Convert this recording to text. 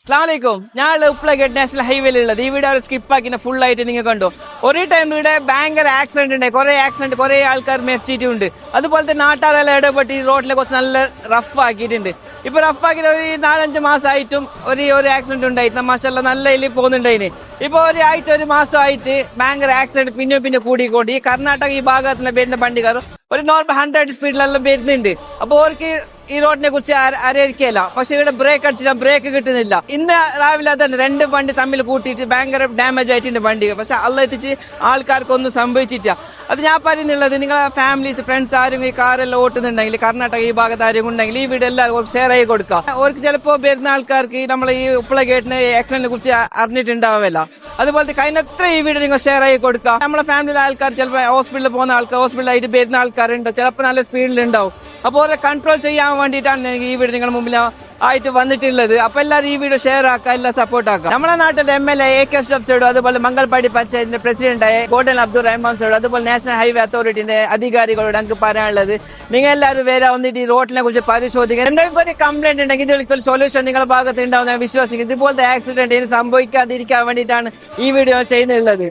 അസ്സലാമലൈക്കും. ഞാനുള്ള ഉപ്പളഗേറ്റ് നാഷണൽ ഹൈവേയിലുള്ളത് ഈ video skip ആക്കിനെ full ആയിട്ട് നിങ്ങൾ കണ്ടു. ഒരേ ടൈം ഇവിടെ ഭയങ്കര ആക്സിഡന്റ് ഉണ്ട്, കുറെ ആൾക്കാർ മരിച്ചിട്ടുണ്ട്. അതുപോലെ തന്നെ നാട്ടുകാരെല്ലാം ഇടപെട്ട് ഈ റോഡിലെ കുറച്ച് നല്ല റഫ് ആക്കിയിട്ടുണ്ട്. ഇപ്പൊ റഫ് ആക്കിയിട്ട് ഒരു 4-5 മാസമായിട്ടും ഒരു ആക്സിഡന്റ് ഉണ്ടായിട്ട് മാഷല്ല നല്ല ഇതിൽ പോകുന്നുണ്ടായിന്. ഇപ്പൊ ഒരു മാസമായിട്ട് ഭയങ്കര ആക്സിഡന്റ് പിന്നെ കൂടിക്കൊണ്ട് ഈ കർണാടക ഈ ഭാഗത്തുള്ള വരുന്ന വണ്ടിക്കാർ ഒരു നോർമൽ 100 സ്പീഡിലെല്ലാം വരുന്നുണ്ട്. അപ്പൊ അവർക്ക് ഈ റോഡിനെ കുറിച്ച് അറിയിക്കല്ല. പക്ഷെ ഇവിടെ ബ്രേക്ക് അടിച്ചിട്ട് ബ്രേക്ക് കിട്ടുന്നില്ല. ഇന്ന് രാവിലെ തന്നെ 2 വണ്ടി തമ്മിൽ കൂട്ടിയിട്ട് ഭയങ്കര ഡാമേജ് ആയിട്ടുണ്ട് വണ്ടി. പക്ഷെ അള്ള എത്തിച്ച് ആൾക്കാർക്കൊന്നും സംഭവിച്ചിട്ടില്ല. അത് ഞാൻ പറയുന്നുള്ളത്, നിങ്ങളെ ഫാമിലീസ് ഫ്രണ്ട്സ് ആരും ഈ കാറെല്ലാം ഓട്ടുന്നുണ്ടെങ്കിൽ കർണാടക ഈ ഭാഗത്ത് ആരും ഉണ്ടെങ്കിൽ ഈ വീഡിയോ എല്ലാവർക്കും ഷെയർ ആയി കൊടുക്കുക. അവർക്ക് ചിലപ്പോൾ വരുന്ന ആൾക്കാർക്ക് നമ്മളെ ഈ ഉപ്പളഗേറ്റിന് ആക്സിഡന്റിനെ കുറിച്ച് അറിഞ്ഞിട്ടുണ്ടാവില്ല. അതുപോലത്തെ കഴിഞ്ഞത്ര ഈ വീഡിയോ നിങ്ങൾ ഷെയർ ആയി കൊടുക്കുക. നമ്മളെ ഫാമിലിയിലെ ആൾക്കാർ ചിലപ്പോൾ ഹോസ്പിറ്റലിൽ പോകുന്ന ആൾക്കാർ, ഹോസ്പിറ്റലായിട്ട് വരുന്ന ആൾക്കാരുണ്ട്, ചിലപ്പോൾ നല്ല സ്പീഡിലുണ്ടാവും. അപ്പോൾ അവരെ കൺട്രോൾ ചെയ്യാൻ വേണ്ടിയിട്ടാണ് ഈ വീഡിയോ നിങ്ങളുടെ മുമ്പിൽ ആയിട്ട് വന്നിട്ടുള്ളത്. അപ്പൊ എല്ലാവരും ഈ വീഡിയോ ഷെയർ ആക്കുക, എല്ലാം സപ്പോർട്ട് ആക്കുക. നമ്മുടെ നാട്ടിലെ MLA AK അഷ്റഫ് സൈഡ്, അതുപോലെ മംഗൾപാടി പഞ്ചായത്തിന്റെ പ്രസിഡന്റായ ഗോഡൻ അബ്ദുൾ റഹ്മാൻ സൈഡ്, അതുപോലെ നാഷണൽ ഹൈവേ അതോറിറ്റിന്റെ അധികാരികളോട് എനിക്ക് പറയാനുള്ളത്, നിങ്ങൾ എല്ലാവരും വേറെ വന്നിട്ട് ഈ റോഡിനെ കുറിച്ച് പരിശോധിക്കുക. എന്തെങ്കിലും ഒരു കംപ്ലൈന്റ് ഉണ്ടെങ്കിൽ ഇതിൽ സൊല്യൂഷൻ നിങ്ങളുടെ ഭാഗത്ത് ഉണ്ടാവുന്ന വിശ്വസിക്കും. ഇതുപോലത്തെ ആക്സിഡന്റ് ഇനി സംഭവിക്കാതിരിക്കാൻ വേണ്ടിയിട്ടാണ് ഈ വീഡിയോ ചെയ്യുന്നുള്ളത്.